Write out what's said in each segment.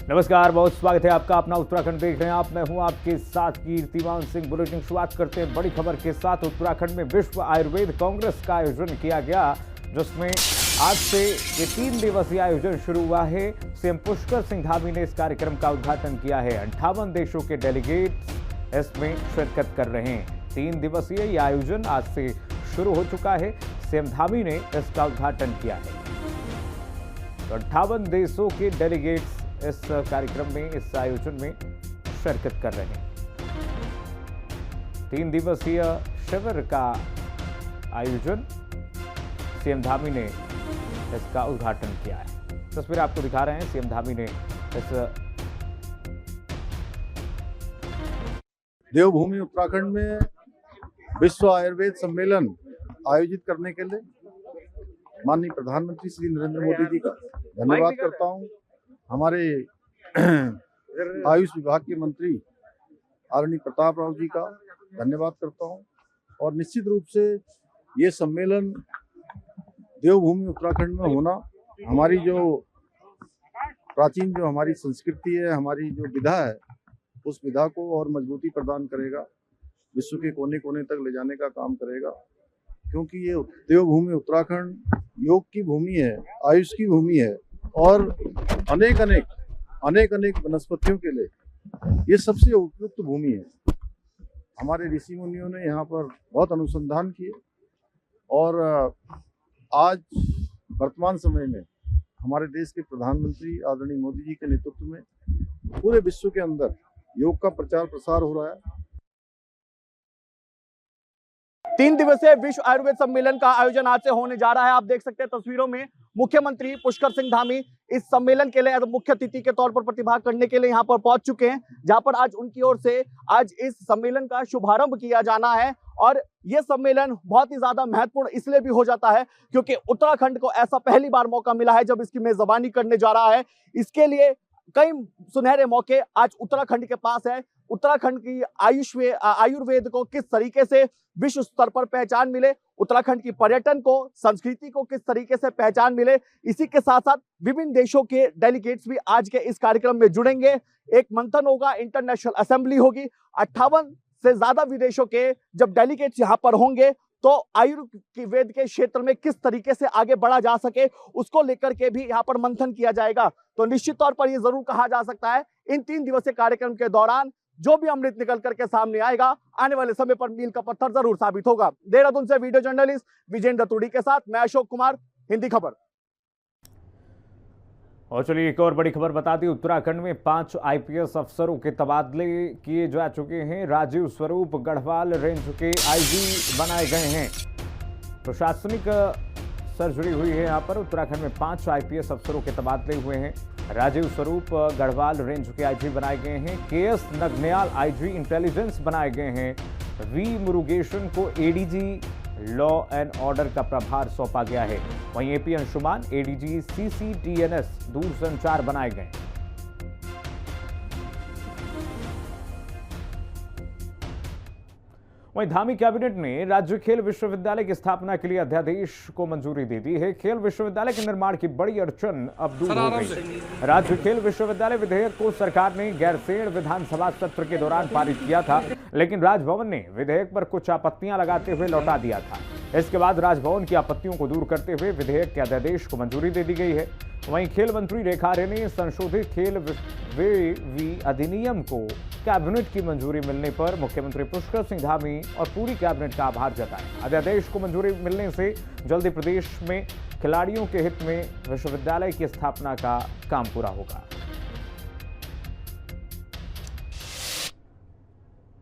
नमस्कार, बहुत स्वागत है आपका। अपना उत्तराखंड देख रहे हैं आप। मैं हूं आपके साथ कीर्तिमान सिंह। बुलेटिन शुरुआत करते हैं बड़ी खबर के साथ। उत्तराखंड में विश्व आयुर्वेद कांग्रेस का आयोजन किया गया, जिसमें आज से ये 3 दिवसीय आयोजन शुरू हुआ है। सीएम पुष्कर सिंह धामी ने इस कार्यक्रम का उद्घाटन किया है। 58 देशों के डेलीगेट्स इसमें शिरकत कर रहे हैं। 3 दिवसीय ये आयोजन आज से शुरू हो चुका है। सीएम धामी ने इसका उद्घाटन किया है। तो 58 देशों के डेलीगेट्स इस कार्यक्रम में, इस आयोजन में शिरकत कर रहे हैं। 3 दिवसीय शिविर का आयोजन सीएम धामी ने इसका उद्घाटन किया है। तस्वीर आपको दिखा रहे हैं। सीएम धामी ने इस देवभूमि उत्तराखंड में विश्व आयुर्वेद सम्मेलन आयोजित करने के लिए माननीय प्रधानमंत्री श्री नरेंद्र मोदी जी का धन्यवाद करता हूं। हमारे आयुष विभाग के मंत्री आदरणीय प्रताप राव जी का धन्यवाद करता हूं। और निश्चित रूप से ये सम्मेलन देवभूमि उत्तराखंड में होना हमारी जो प्राचीन जो हमारी संस्कृति है, हमारी जो विधा है, उस विधा को और मजबूती प्रदान करेगा, विश्व के कोने कोने तक ले जाने का काम करेगा। क्योंकि ये देवभूमि उत्तराखंड योग की भूमि है, आयुष की भूमि है और अनेक अनेक वनस्पतियों के लिए ये सबसे उपयुक्त भूमि है। हमारे ऋषि मुनियों ने यहाँ पर बहुत अनुसंधान किए और आज वर्तमान समय में हमारे देश के प्रधानमंत्री आदरणीय मोदी जी के नेतृत्व में पूरे विश्व के अंदर योग का प्रचार प्रसार हो रहा है। 3 दिवसीय विश्व आयुर्वेद सम्मेलन का आयोजन आज से होने जा रहा है। आप देख सकते हैं तस्वीरों में मुख्यमंत्री पुष्कर सिंह धामी इस सम्मेलन के लिए मुख्य अतिथि के तौर पर प्रतिभाग करने के लिए यहां पर पहुंच चुके हैं, जहां पर आज उनकी ओर से आज इस सम्मेलन का शुभारंभ किया जाना है। और यह सम्मेलन बहुत ही ज्यादा महत्वपूर्ण इसलिए भी हो जाता है क्योंकि उत्तराखंड को ऐसा पहली बार मौका मिला है जब इसकी मेजबानी करने जा रहा है। इसके लिए कई सुनहरे मौके आज उत्तराखंड के पास है। उत्तराखंड की आयुर्वेद को किस तरीके से विश्व स्तर पर पहचान मिले, उत्तराखंड की पर्यटन को, संस्कृति को किस तरीके से पहचान मिले, इसी के साथ साथ विभिन्न देशों के डेलीगेट्स भी आज के इस कार्यक्रम में जुड़ेंगे। एक मंथन होगा, इंटरनेशनल असेंबली होगी। 58 से ज्यादा विदेशों के जब डेलीगेट्स यहाँ पर होंगे तो आयुर्वेद के क्षेत्र में किस तरीके से आगे बढ़ा जा सके, उसको लेकर के भी यहाँ पर मंथन किया जाएगा। तो निश्चित तौर पर यह जरूर कहा जा सकता है इन 3 दिवसीय कार्यक्रम के दौरान जो भी अमृत निकल करके सामने आएगा, आने वाले समय पर मील का पत्थर जरूर साबित होगा। देहरादून से वीडियो जर्नलिस्ट विजेंद्र तुड़ी के साथ मैं अशोक कुमार, हिंदी खबर। और चलिए एक और बड़ी खबर बता दी। उत्तराखंड में 5 आईपीएस अफसरों के तबादले किए जा चुके हैं। राजीव स्वरूप गढ़वाल रेंज के आईजी बनाए गए हैं। प्रशासनिक सर्जरी हुई है यहाँ पर। उत्तराखंड में 5 आईपीएस अफसरों के तबादले हुए हैं। राजीव स्वरूप गढ़वाल रेंज के आईजी बनाए गए हैं। केएस नगन्याल आईजी इंटेलिजेंस बनाए गए हैं। वी मुरुगेशन को एडीजी लॉ एंड ऑर्डर का प्रभार सौंपा गया है। वहीं एपी अंशुमान एडीजी सीसीटीएनएस दूरसंचार बनाए गए। वहीं धामी कैबिनेट ने राज्य खेल विश्वविद्यालय की स्थापना के लिए अध्यादेश को मंजूरी दे दी है। खेल विश्वविद्यालय के निर्माण की बड़ी अड़चन अब दूर हो गई। राज्य खेल विश्वविद्यालय विधेयक को सरकार ने गैरसैंण विधानसभा सत्र के दौरान पारित किया था, लेकिन राजभवन ने विधेयक पर कुछ आपत्तियां लगाते हुए लौटा दिया था। इसके बाद राजभवन की आपत्तियों को दूर करते हुए विधेयक के अध्यादेश को मंजूरी दे दी गई है। वहीं खेल मंत्री रेखा आर्य ने संशोधित खेल अधिनियम को कैबिनेट की मंजूरी मिलने पर मुख्यमंत्री पुष्कर सिंह धामी और पूरी कैबिनेट का आभार जताया। अध्यादेश को मंजूरी मिलने से जल्दी प्रदेश में खिलाड़ियों के हित में विश्वविद्यालय की स्थापना का काम पूरा होगा।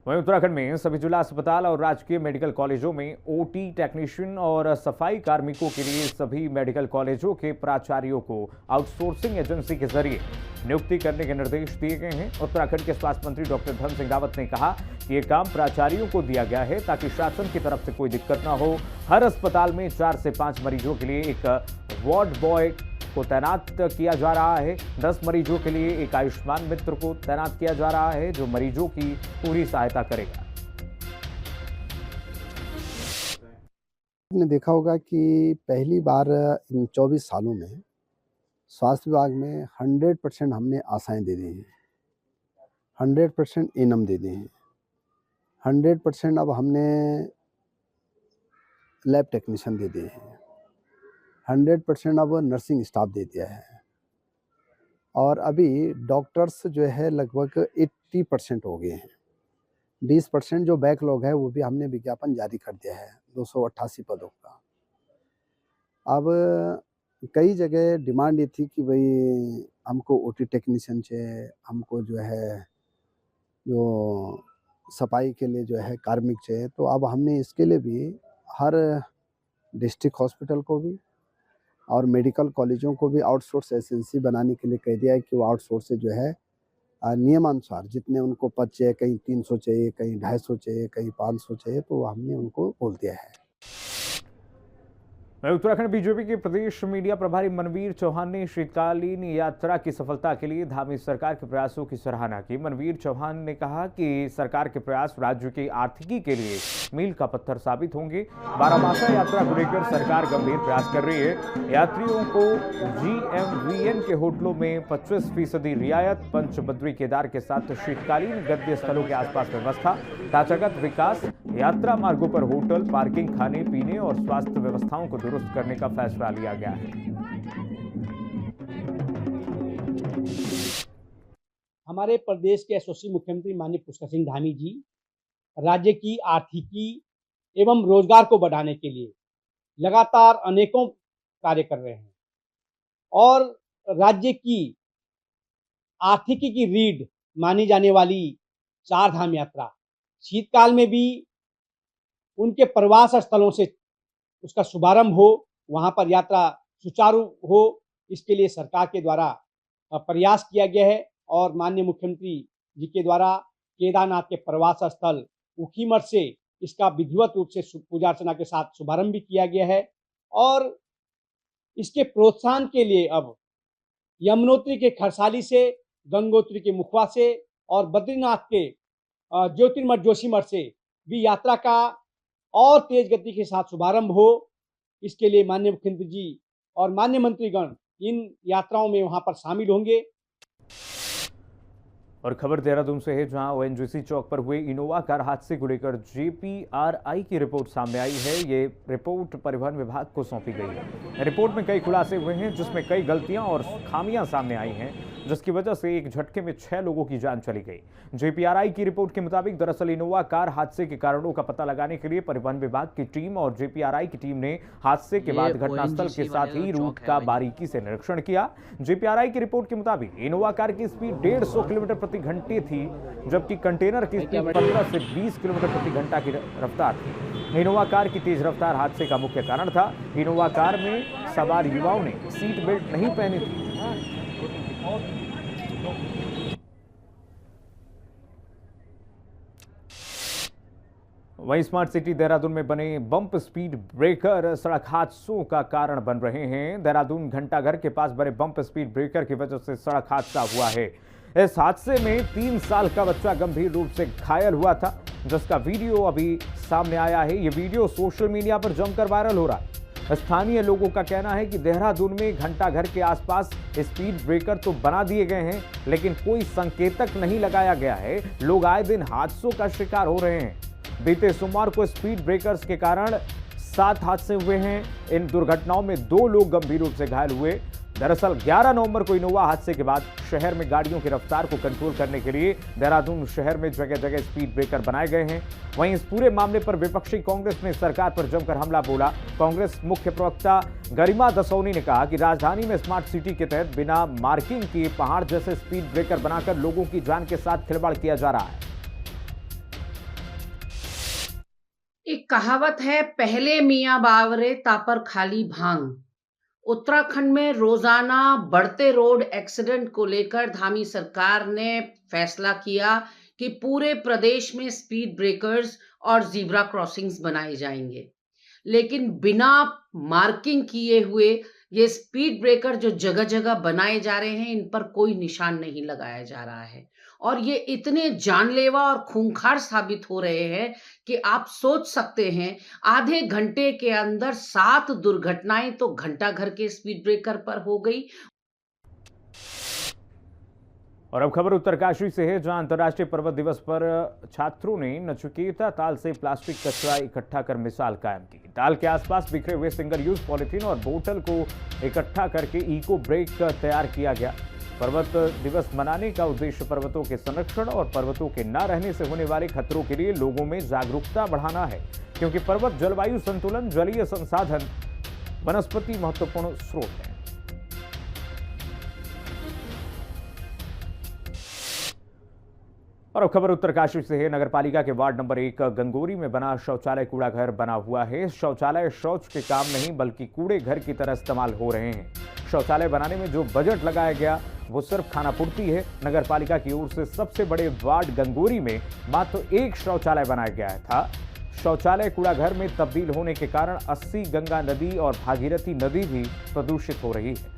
वहीं उत्तराखंड में सभी जिला अस्पताल और राजकीय मेडिकल कॉलेजों में ओटी टेक्नीशियन और सफाई कार्मिकों के लिए सभी मेडिकल कॉलेजों के प्राचार्यों को आउटसोर्सिंग एजेंसी के जरिए नियुक्ति करने के निर्देश दिए गए हैं। उत्तराखंड के स्वास्थ्य मंत्री डॉक्टर धन सिंह रावत ने कहा कि यह काम प्राचार्यों को दिया गया है ताकि शासन की तरफ से कोई दिक्कत न हो। हर अस्पताल में 4 से 5 मरीजों के लिए एक वार्ड बॉय को तैनात किया जा रहा है। 10 मरीजों के लिए एक आयुष्मान मित्र को तैनात किया जा रहा है जो मरीजों की पूरी सहायता करेगा। आपने देखा होगा कि पहली बार इन 24 सालों में स्वास्थ्य विभाग में 100% हमने आशाएं दे दी हैं, 100% एनम दे दिए हैं, 100% अब हमने लैब टेक्नीशियन दे दिए हैं, 100% अब नर्सिंग स्टाफ दे दिया है, और अभी डॉक्टर्स जो है लगभग 80% हो गए हैं। 20% जो बैकलॉग है वो भी हमने विज्ञापन जारी कर दिया है 288 पदों का। अब कई जगह डिमांड ये थी कि भाई हमको ओटी टेक्नीशियन चाहिए, हमको जो है जो सफाई के लिए जो है कार्मिक चाहिए, तो अब हमने इसके लिए भी हर डिस्ट्रिक्ट हॉस्पिटल को भी और मेडिकल कॉलेजों को भी आउटसोर्स एजेंसी बनाने के लिए कह दिया है कि वो आउटसोर्स से जो है नियमानुसार जितने उनको पद चाहिए, कहीं 300 चाहिए, कहीं 250 चाहिए, कहीं 500 चाहिए, तो हमने उनको बोल दिया है। वहीं उत्तराखंड बीजेपी के प्रदेश मीडिया प्रभारी मनवीर चौहान ने शीतकालीन यात्रा की सफलता के लिए धामी सरकार के प्रयासों की सराहना की। मनवीर चौहान ने कहा कि सरकार के प्रयास राज्य की आर्थिकी के लिए मील का पत्थर साबित होंगे। बारामासा यात्रा को लेकर सरकार गंभीर प्रयास कर रही है। यात्रियों को GMVN के होटलों में 25% रियायत, पंचबद्री केदार के साथ शीतकालीन गद्य स्थलों के आसपास व्यवस्था, ढांचागत विकास, यात्रा मार्गों पर होटल, पार्किंग, खाने पीने और स्वास्थ्य व्यवस्थाओं को दुरुस्त करने का फैसला लिया गया है। हमारे प्रदेश के यशस्वी मुख्यमंत्री माननीय पुष्कर सिंह धामी जी राज्य की आर्थिकी एवं रोजगार को बढ़ाने के लिए लगातार अनेकों कार्य कर रहे हैं और राज्य की आर्थिकी की रीढ़ मानी जाने वाली चार धाम यात्रा शीतकाल में भी उनके प्रवास स्थलों से उसका शुभारंभ हो, वहां पर यात्रा सुचारू हो, इसके लिए सरकार के द्वारा प्रयास किया गया है और माननीय मुख्यमंत्री जी के द्वारा केदारनाथ के प्रवास स्थल ऊखीमठ से इसका विधिवत रूप से पूजा अर्चना के साथ शुभारंभ भी किया गया है और इसके प्रोत्साहन के लिए अब यमुनोत्री के खरसाली से, गंगोत्री के मुखवा से और बद्रीनाथ के ज्योतिर्मठ जोशीमठ से भी यात्रा का और तेज गति के साथ शुभारंभ हो, इसके लिए माननीय मुख्यमंत्री जी और माननीय मंत्रीगण इन यात्राओं में वहां पर शामिल होंगे। और खबर देहरादून से है, जहां ONGC चौक पर हुए इनोवा कार हादसे को लेकर JPRI की रिपोर्ट सामने आई है। ये रिपोर्ट परिवहन विभाग को सौंपी गई है। रिपोर्ट में कई खुलासे हुए हैं, जिसमें कई गलतियां और खामियां सामने आई हैं, जिसकी वजह से एक झटके में 6 लोगों की जान चली गई। JPRI की रिपोर्ट के मुताबिक दरअसल इनोवा कार हादसे के कारणों का पता लगाने के लिए परिवहन विभाग की टीम और JPRI की टीम ने हादसे के बाद घटनास्थल के साथ ही रूट का बारीकी से निरीक्षण किया। JPRI की रिपोर्ट के मुताबिक इनोवा कार की स्पीड 150 किलोमीटर प्रति घंटे थी, जबकि कंटेनर की स्पीड 15 से 20 किलोमीटर प्रति घंटा की रफ्तार थी। इनोवा कार की तेज रफ्तार हादसे का मुख्य कारण था। इनोवा कार में सवार युवाओं ने सीट बेल्ट नहीं पहनी थी। वहीं स्मार्ट सिटी देहरादून में बने बम्प स्पीड ब्रेकर सड़क हादसों का कारण बन रहे हैं। देहरादून घंटाघर के पास बने बम्प स्पीड ब्रेकर की वजह से सड़क हादसा हुआ है। इस हादसे में 3 साल का बच्चा गंभीर रूप से घायल हुआ था, जिसका वीडियो अभी सामने आया है। ये वीडियो सोशल मीडिया पर जमकर वायरल हो रहा है। स्थानीय लोगों का कहना है कि देहरादून में घंटाघर के आसपास स्पीड ब्रेकर तो बना दिए गए हैं, लेकिन कोई संकेतक नहीं लगाया गया है। लोग आए दिन हादसों का शिकार हो रहे हैं। बीते सोमवार को स्पीड ब्रेकर्स के कारण 7 हादसे हुए हैं। इन दुर्घटनाओं में 2 लोग गंभीर रूप से घायल हुए। दरअसल 11 नवंबर को इनोवा हादसे के बाद शहर में गाड़ियों की रफ्तार को कंट्रोल करने के लिए देहरादून शहर में जगह जगह स्पीड ब्रेकर बनाए गए हैं। वहीं इस पूरे मामले पर विपक्षी कांग्रेस ने सरकार पर जमकर हमला बोला। कांग्रेस मुख्य प्रवक्ता गरिमा दसौनी ने कहा कि राजधानी में स्मार्ट सिटी के तहत बिना मार्किंग के पहाड़ जैसे स्पीड ब्रेकर बनाकर लोगों की जान के साथ खिलवाड़ किया जा रहा है। एक कहावत है, पहले मियां बावरे तापर खाली भांग। उत्तराखंड में रोजाना बढ़ते रोड एक्सीडेंट को लेकर धामी सरकार ने फैसला किया कि पूरे प्रदेश में स्पीड ब्रेकर्स और जीब्रा क्रॉसिंग्स बनाए जाएंगे, लेकिन बिना मार्किंग किए हुए ये स्पीड ब्रेकर जो जगह जगह बनाए जा रहे हैं, इन पर कोई निशान नहीं लगाया जा रहा है और ये इतने जानलेवा और खूंखार साबित हो रहे हैं कि आप सोच सकते हैं, आधे घंटे के अंदर 7 दुर्घटनाएं तो घंटाघर के स्पीड ब्रेकर पर हो गई। और अब खबर उत्तरकाशी से है, जहां अंतर्राष्ट्रीय पर्वत दिवस पर छात्रों ने नचिकेता ताल से प्लास्टिक कचरा इकट्ठा कर मिसाल कायम की। ताल के आसपास बिखरे हुए सिंगल यूज पॉलिथीन और बोतल को इकट्ठा करके इको ब्रेक तैयार किया गया। पर्वत दिवस मनाने का उद्देश्य पर्वतों के संरक्षण और पर्वतों के न रहने से होने वाले खतरों के लिए लोगों में जागरूकता बढ़ाना है, क्योंकि पर्वत जलवायु संतुलन, जलीय संसाधन, वनस्पति महत्वपूर्ण स्रोत है। और अब खबर उत्तरकाशी से है। नगरपालिका के वार्ड नंबर 1 गंगोरी में बना शौचालय कूड़ा घर बना हुआ है। शौचालय शौच के काम नहीं बल्कि कूड़े घर की तरह इस्तेमाल हो रहे हैं। शौचालय बनाने में जो बजट लगाया गया वो सिर्फ खानापूर्ति है। नगरपालिका की ओर से सबसे बड़े वार्ड गंगोरी में मात्र 1 शौचालय बनाया गया था। शौचालय कूड़ा घर में तब्दील होने के कारण 80 गंगा नदी और भागीरथी नदी भी प्रदूषित हो रही है।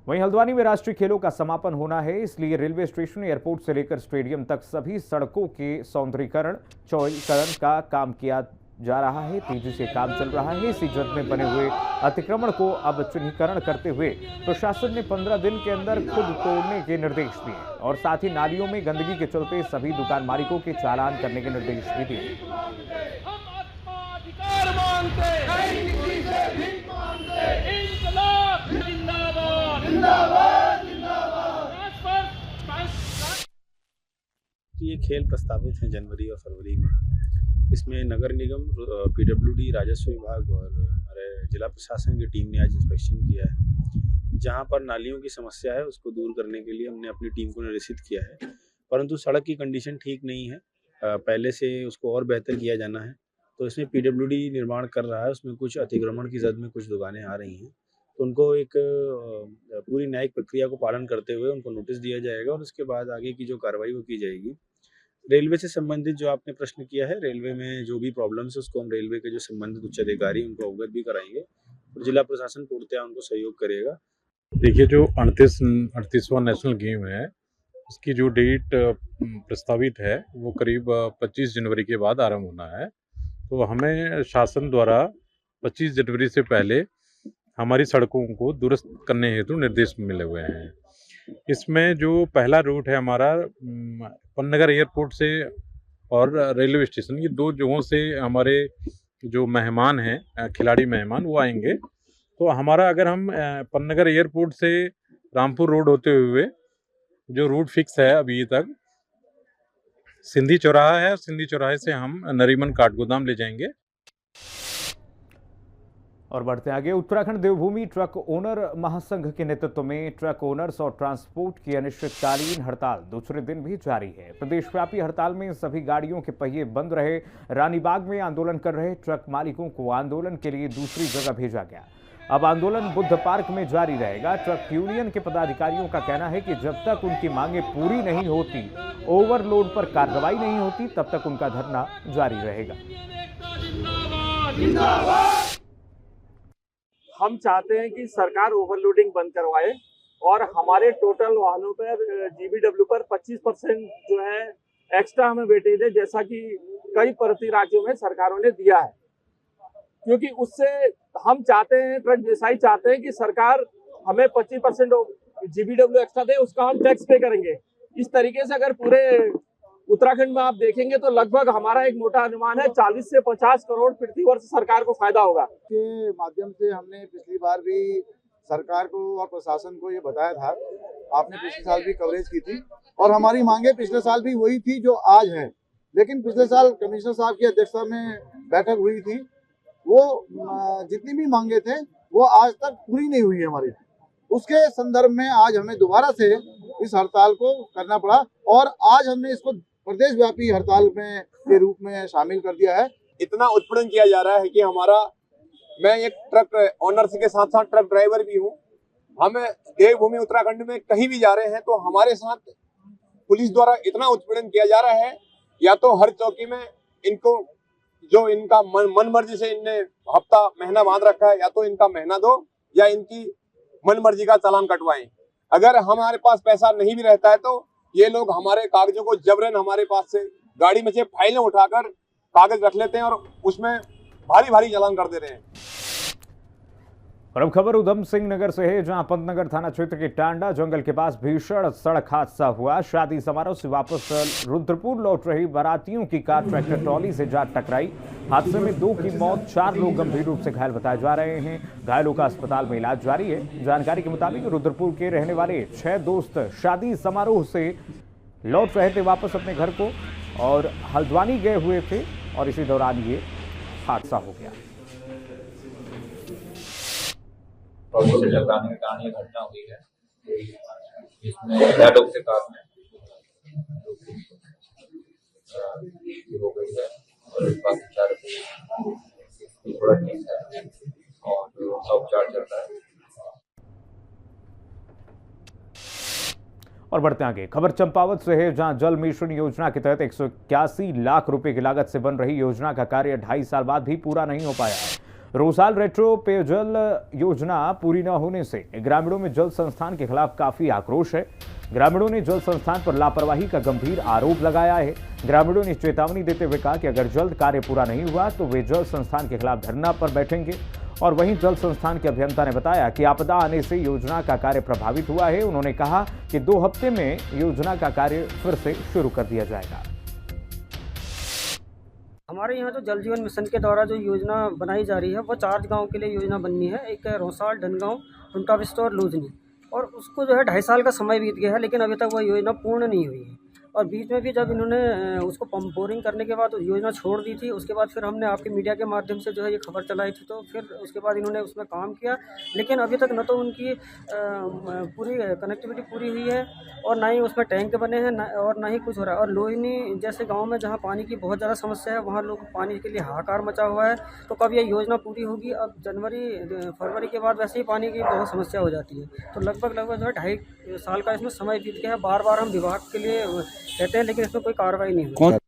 वहीं हल्द्वानी में राष्ट्रीय खेलों का समापन होना है, इसलिए रेलवे स्टेशन, एयरपोर्ट से लेकर स्टेडियम तक सभी सड़कों के सौंदर्यीकरण, चौड़ीकरण का काम किया जा रहा है। तेजी से काम चल रहा है। इसी जद में बने हुए अतिक्रमण को अब चिन्हीकरण करते हुए प्रशासन ने 15 दिन के अंदर खुद तोड़ने के निर्देश दिए और साथ ही नालियों में गंदगी के चलते सभी दुकान मालिकों के चालान करने के निर्देश भी दिए। ये खेल प्रस्तावित हैं जनवरी और फरवरी में। इसमें नगर निगम, पीडब्ल्यूडी, राजस्व विभाग और हमारे जिला प्रशासन की टीम ने आज इंस्पेक्शन किया है। जहां पर नालियों की समस्या है उसको दूर करने के लिए हमने अपनी टीम को निर्देशित किया है, परंतु सड़क की कंडीशन ठीक नहीं है, पहले से उसको और बेहतर किया जाना है। तो इसमें पीडब्ल्यूडी निर्माण कर रहा है, उसमें कुछ अतिक्रमण की जद में कुछ दुकानें आ रही हैं, तो उनको एक पूरी न्यायिक प्रक्रिया को पालन करते हुए उनको नोटिस दिया जाएगा और उसके बाद आगे की जो कार्रवाई वो की जाएगी। रेलवे से संबंधित जो आपने प्रश्न किया है, रेलवे में जो भी प्रॉब्लम्स है उसको हम रेलवे के जो संबंधित उच्च अधिकारी उनको अवगत भी कराएंगे और जिला प्रशासन पूर्णतया उनको सहयोग करेगा। देखिए, जो 38वां नेशनल गेम है उसकी जो डेट प्रस्तावित है वो करीब 25 जनवरी के बाद आरंभ होना है। तो हमें शासन द्वारा 25 जनवरी से पहले हमारी सड़कों को दुरुस्त करने हेतु निर्देश मिले हुए हैं। इसमें जो पहला रूट है हमारा पन्नगर एयरपोर्ट से और रेलवे स्टेशन, ये 2 जगहों से हमारे जो मेहमान हैं, खिलाड़ी मेहमान, वो आएंगे। तो हमारा अगर हम पन्नगर एयरपोर्ट से रामपुर रोड होते हुए जो रूट फिक्स है अभी तक सिंधी चौराहा है, सिंधी चौराहे से हम नरीमन काठगोदाम ले जाएंगे। और बढ़ते आगे, उत्तराखंड देवभूमि ट्रक ओनर महासंघ के नेतृत्व में ट्रक ओनर्स और ट्रांसपोर्ट की अनिश्चितकालीन हड़ताल दूसरे दिन भी जारी है। प्रदेशव्यापी हड़ताल में सभी गाड़ियों के पहिए बंद रहे। रानीबाग में आंदोलन कर रहे ट्रक मालिकों को आंदोलन के लिए दूसरी जगह भेजा गया। अब आंदोलन बुद्ध पार्क में जारी रहेगा। ट्रक यूनियन के पदाधिकारियों का कहना है कि जब तक उनकी मांगे पूरी नहीं होती, ओवरलोड पर कार्रवाई नहीं होती, तब तक उनका धरना जारी रहेगा। हम चाहते हैं कि सरकार ओवरलोडिंग बंद करवाए और हमारे टोटल वाहनों पर जीबीडब्ल्यू पर 25% जो है एक्स्ट्रा हमें वेटेज है, जैसा कि कई प्रति राज्यों में सरकारों ने दिया है। क्योंकि उससे हम चाहते हैं, ट्रक व्यवसायी चाहते हैं कि सरकार हमें 25% जीबीडब्ल्यू एक्स्ट्रा दे, उसका हम टैक्स पे करेंगे। इस तरीके से अगर पूरे उत्तराखंड में आप देखेंगे तो लगभग हमारा एक मोटा अनुमान है 40 से 50 करोड़ प्रति वर्ष सरकार को फायदा होगा। के माध्यम से हमने पिछली बार भी सरकार को और प्रशासन को ये बताया था, आपने पिछले साल भी कवरेज की थी और हमारी मांगे पिछले साल भी वही थी जो आज है। लेकिन पिछले साल कमिश्नर साहब की अध्यक्षता में बैठक हुई थी, वो जितनी भी मांगे थे वो आज तक पूरी नहीं हुई है हमारी। उसके संदर्भ में आज हमें दोबारा से इस हड़ताल को करना पड़ा और आज हमने इसको प्रदेश व्यापी हड़ताल में के रूप में शामिल कर दिया है। इतना उत्पीड़न किया जा रहा है कि मैं एक ट्रक ओनर्स के साथ साथ ट्रक ड्राइवर भी हूँ। हम देवभूमि उत्तराखंड में कहीं भी जा रहे हैं तो हमारे साथ पुलिस द्वारा इतना उत्पीड़न किया जा रहा है, या तो हर चौकी में इनको जो इनका मन मर्जी से इनने हफ्ता महीना बांध रखा है, या तो इनका महीना दो या इनकी मन मर्जी का चालान कटवाएं। अगर हमारे पास पैसा नहीं भी रहता है तो ये लोग हमारे कागजों को जबरन हमारे पास से गाड़ी में से फाइलें उठाकर कागज रख लेते हैं और उसमें भारी भारी चालान कर दे रहे हैं। और अब खबर उधम सिंह नगर से है, जहां पंतनगर थाना क्षेत्र के टांडा जंगल के पास भीषण सड़क हादसा हुआ। शादी समारोह से वापस रुद्रपुर लौट रही बारातियों की कार ट्रैक्टर ट्रॉली से जा टकराई। हादसे में 2 की मौत, 4 लोग गंभीर रूप से घायल बताए जा रहे हैं। घायलों का अस्पताल में इलाज जारी है। जानकारी के मुताबिक रुद्रपुर के रहने वाले 6 दोस्त शादी समारोह से लौट रहे थे वापस अपने घर को और हल्द्वानी गए हुए थे और इसी दौरान ये हादसा हो गया। से टकराने के कारण ये घटना हुई है, जिसमें 6 लोग थे कार में हो गई है और बाकी 4 थोड़ा ठीक है और उपचार चल रहा है। और बढ़ते आगे, खबर चंपावत से है, जहां जल मिशन योजना के तहत 181 लाख रुपए की लागत से बन रही योजना का कार्य 2.5 साल बाद भी पूरा नहीं हो पाया है। रोसाल रेट्रो पेयजल योजना पूरी न होने से ग्रामीणों में जल संस्थान के खिलाफ काफी आक्रोश है। ग्रामीणों ने जल संस्थान पर लापरवाही का गंभीर आरोप लगाया है। ग्रामीणों ने चेतावनी देते हुए कहा कि अगर जल्द कार्य पूरा नहीं हुआ तो वे जल संस्थान के खिलाफ धरना पर बैठेंगे। और वहीं जल संस्थान के अभियंता ने बताया कि आपदा आने से योजना का कार्य प्रभावित हुआ है। उन्होंने कहा कि 2 हफ्ते में योजना का कार्य फिर से शुरू कर दिया जाएगा। हमारे यहाँ जो जल जीवन मिशन के द्वारा जो योजना बनाई जा रही है वो 4 गांव के लिए योजना बननी है। एक है रोसाल, डनगांव, टुंटा बिस्टो और लूजनी। और उसको जो है 2.5 साल का समय बीत गया है, लेकिन अभी तक वह योजना पूर्ण नहीं हुई है। और बीच में भी जब इन्होंने उसको पंप बोरिंग करने के बाद योजना छोड़ दी थी, उसके बाद फिर हमने आपके मीडिया के माध्यम से जो है ये खबर चलाई थी, तो फिर उसके बाद इन्होंने उसमें काम किया, लेकिन अभी तक न तो उनकी पूरी कनेक्टिविटी पूरी हुई है और ना ही उसमें टैंक बने हैं और ना ही कुछ हो रहा है। और लोहिनी जैसे गाँव में जहाँ पानी की बहुत ज़्यादा समस्या है, वहाँ लोग पानी के लिए हाहाकार मचा हुआ है। तो कब ये योजना पूरी होगी? अब फरवरी के बाद वैसे ही पानी की बहुत समस्या हो जाती है। तो लगभग जो है 2.5 साल का इसमें समय बीत गया है। बार बार हम विभाग के लिए कहते हैं, लेकिन इसमें कोई कार्रवाई नहीं हुई।